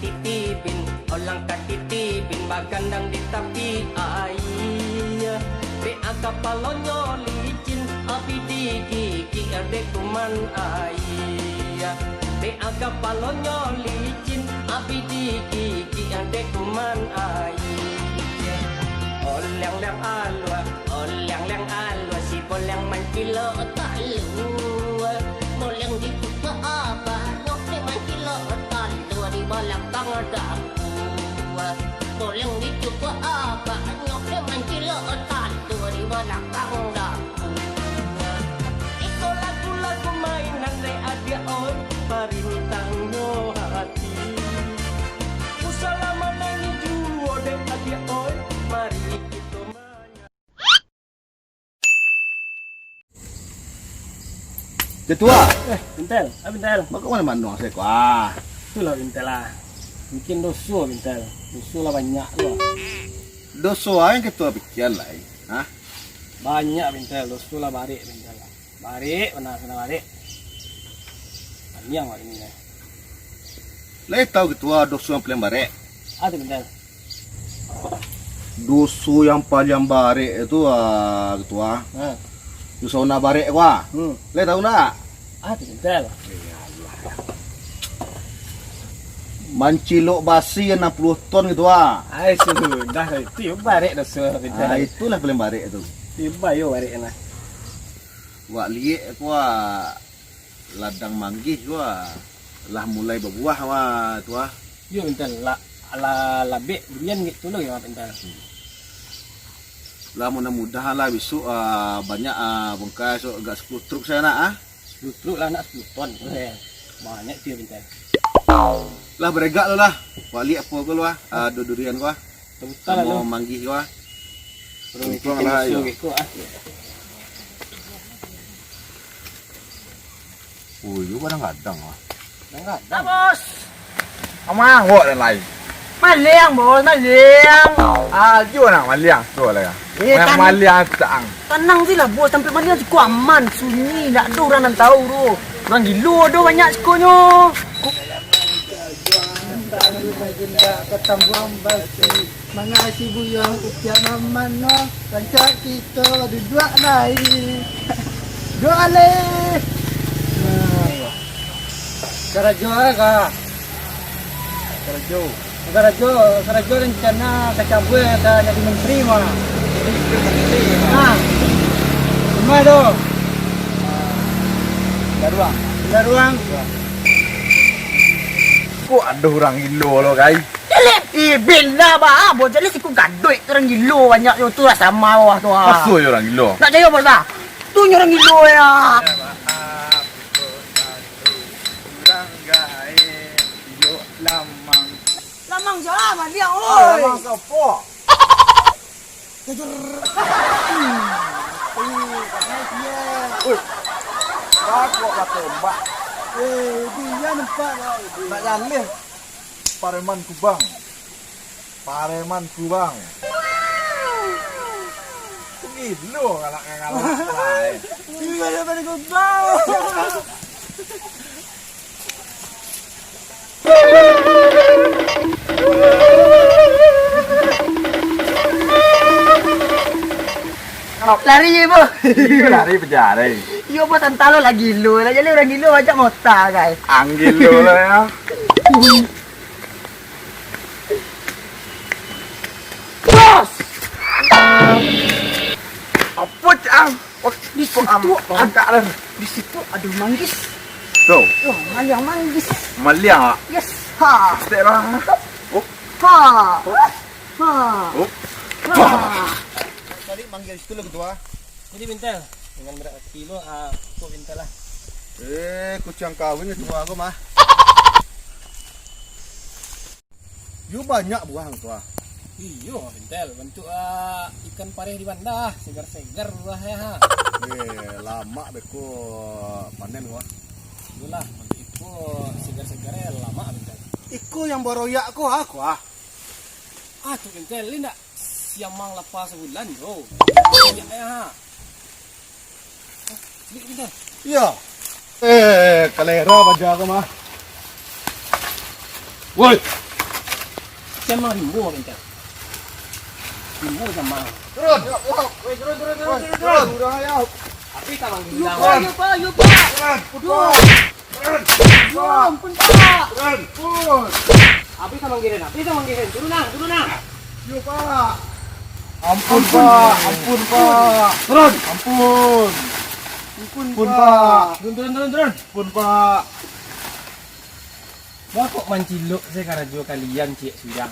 titipin, orang katitipin, magandang di tapi ay. Be akapalonyo licin, api di gigi ade kuman ay. Be akapalonyo licin, api di gigi ade kuman ay. Olyang-lyang alwa, si bolyang mankilo talu. Bolyang di pupa apa, nok de mankilo talu di balakang daku. Bolyang di pupa apa, nok de mankilo talu di balakang daku. Iko lagu-lagu mainan re adia oi, parintang no hati. Usalaman ini juo de adia oi, mari kita manya. Ketua, Bintel, Bintel. baka mana saya kuah. Itulah Bintel lah. Mungkin dosu Bintel. Dosu lah banyak tu. Doso aja ketua pikiran lah. Hah? Banyak Bintel. Dosu lah barik Bintel lah. Barik, mana sana barik. Panjang lah ini. Lai tahu ketua doso yang paling barek. Ada Bintel. Doso yang paling barek itu ketua. Doso na barek kuah. Lai tahu nak? Ada Bintel. Mancilok basi 60 ton gitu Ay, sudah itu barik dosu Bintel. itulah paling barek itu. Tiba yo barik lah. Wak liek kuah ladang manggih kuah lah mulai berbuah wah tua. Yo Bintel lah. Ala labik durian gitu loh ya Bintel. Lah mudah-mudahan lah besok banyak bongkai so agak 10 truk saya nak 10 truk lah nak 10 ton. Banyak dia Bintel. Lah beregak lo lah. Wak liek apa ko lo durian kuah. Tebutan lah Mau lo. manggih kuah. Terus Untung kita lah, dosu yo. gitu Oh, yo kadang-kadang Enggak. Bos, Amang buat dan lain. maliang bos, maliang. Jual nak maliang tu lah ya. Kan- Yang maliang tak. Tenang je lah bos, sampai maliang cukup aman, sunyi, tak ada orang yang tahu tu. Orang gila ada banyak sekolahnya. Ketambuan basi mana si buyang upiak mamano rancak kita duduk naik dua ale Karajo aga Karajo rencana kecabue jadi menteri mah cuma do Garuang Kok ada orang gilo lo guys. Bila bah, bos jadi siku gaduh orang gila banyak tu lah sama wah tu. Masuk je orang gilo. Nak jaya bos dah. Tu orang gila ya. Orang gae gilo lamang. Lamang siapa maliang oi. Lamang sopo? Aku kata tembak. dia nampak Nak jalih. Pareman kubang. Pareman kubang. Gilo kalak-kalak. dia daripada kau tahu. Lari je bos. Lari penjara. Yo bos antalo lagi gila lah. Jadi orang gila macam mota guys. Anggilo lah ya. Bos. Apa cang? Oh, Di situ ada. di situ ada manggis. Tuh, Wah, maliang manggis. maliang ah. Yes. Ha. Stay lah. Ha. Ha. Oh. Ha. Tadi manggil situ lo ketua. Jadi Bintel dengan berapa kilo aku Bintel lah. Kucing kawin itu aku mah. Yo banyak buah ketua. Iyo Bintel bentuk ikan pareh di banda segar-segar buah ya. Lama beko panen gua. Itulah bentuk itu segar-segarnya lama Bintel. Iku yang boroyak ko aku Tuh Bintel ini ndak siamang lepas sebulan bro. Ya. Sedikit Bintel. Iya. Kalera baja aku mah. Woi, memang rimbo bengkel. Rimbo sama. Turun. Turun ayo. Tapi tak manggil Yuk bilang. pak, yuk pak, yuk pak. Yuk, ampun pak. Tapi tak manggilin. Turun nah. Yuk pak. Ampun Pak. Turun. Ampun Pak. Turun. Ampun Pak. Wah kok manciluk saya karena jual kalian cik sudang.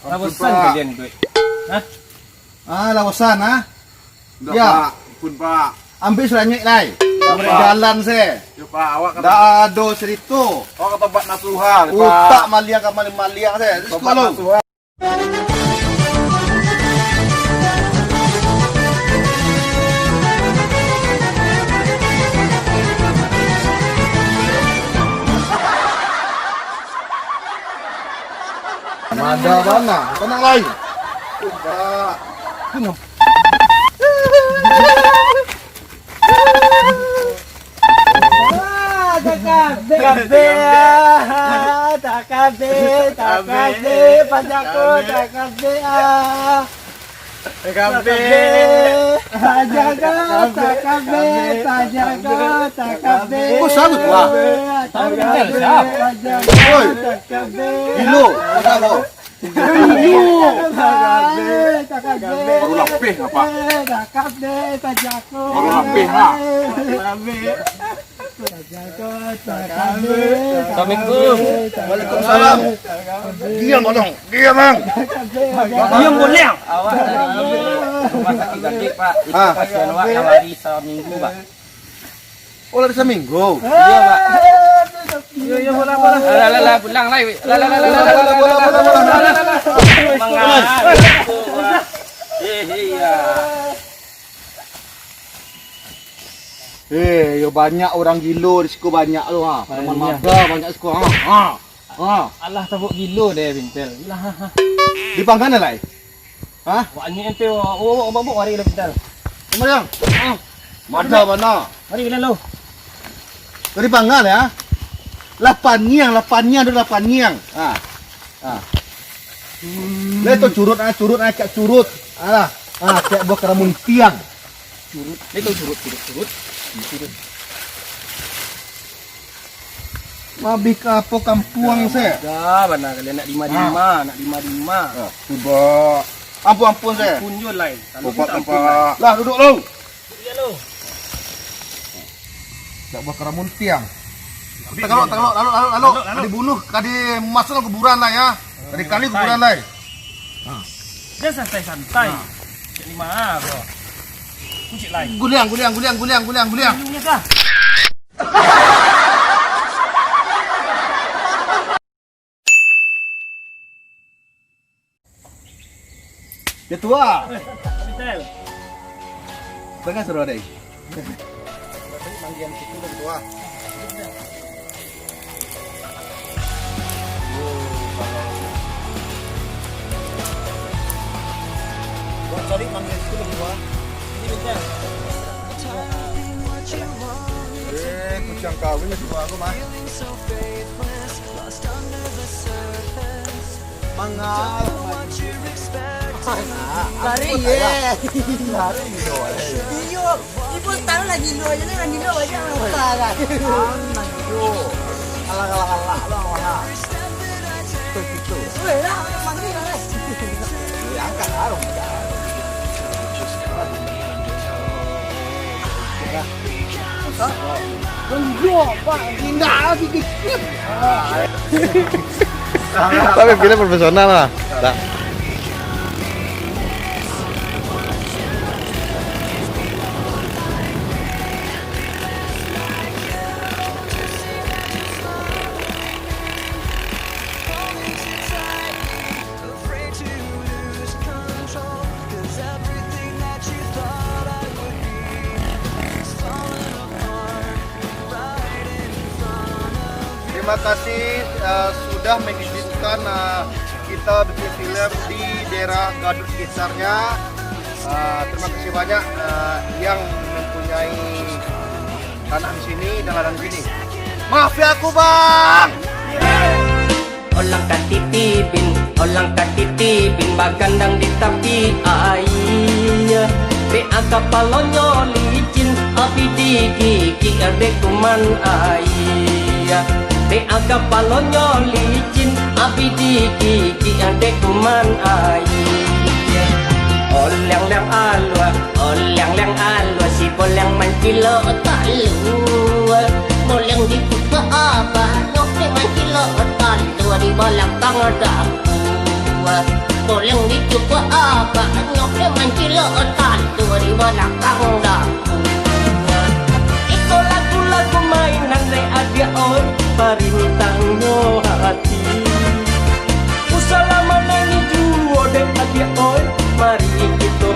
Ampun, Bosan Pak. kalian duit. Hah? Lawasan Dah, Ya. Pak. Pun Pak. Ambil suratnya lai. Pak. Jalan saya. Ya Pak, awak kata Dah ada cerita. awak kata Pak Nasuha, Pak. Utak maliang ke maliang saya. Pak Sekolah. Nasuha. Ada mana? Tenang lain. Pak. Takabe, pajaku, takabe, takabe, takabe. Kok sabut, Wak? Oi. Gilo. Apa? Baru lapih lah, Pak. Takabe, pajaku. Baru lapih lah. Assalamualaikum. Waalaikumsalam. Diam dong. Diam, Bang. Diam boleh. Awak rumah sakit gadik Pak. Itu Ah. pasien awak yang hari seminggu Pak. Oh, lari seminggu. Iya Pak. Iya bola. Lah pulang lah. Iya. Yo banyak orang gilo di siku banyak tu ha. Teman maga banyak siku ha. Allah tabuk gilo deh bintel. Lah. Di pangkana lai. Ha? Wak ni ente babuk mari kita bintel. Kemudian. Mana mana? Mari kita lo. Dari pangkal ya. Lapannya ada lapannya. Leto curut cak curut. Cak buah keramun tiang. Itu curut. Mabi kapo kampuang saya. Dah benar kalian nak lima. Tiba. Ampun saya. Punjul lain. Pak. Lah duduk lu. Iya lo. Cak buah keramun tiang. Lalu. Dibunuh, kadi masuk ke kuburan lah ya. Tadi kali kuburan lah. Dia santai. Cik lima bro. Kucik lain. Guliang. Ujungnya kah? Ketua. Bintel. Tengah suruh ada. Kucang kawin ketua aku mah. Mangal. Lari ye. Iyo. Ibu taruh lagi lo aja nih, lagi lo aja apa kan? Alah lah mana. Weh lah, manggil lah. Angkat arung. Benjo, Pak. Indah lagi dikit. Tapi pilih profesional lah. Terima kasih sudah mengizinkan kita bikin film di daerah Gadut sekitarnya. Terima kasih banyak yang mempunyai tanah di sini dan ladang di sini. Maaf ya aku bang. Olang katitipin Olang katiti bin bagandang di tapi air Be akapalonyo licin api di gigi ade kuman air Be akapalonyo licin api di gigi ade kuman air Olang-lang alwa si bolang mancilo talua Molang di pupa apa nok de mancilo talua di balak tangadaku Molang di pupa apa nok de mancilo talua di balak tangadaku Iko lagu-lagu mainan re adia oi parintangno hati Usalaman ini juo de adia oi mari kita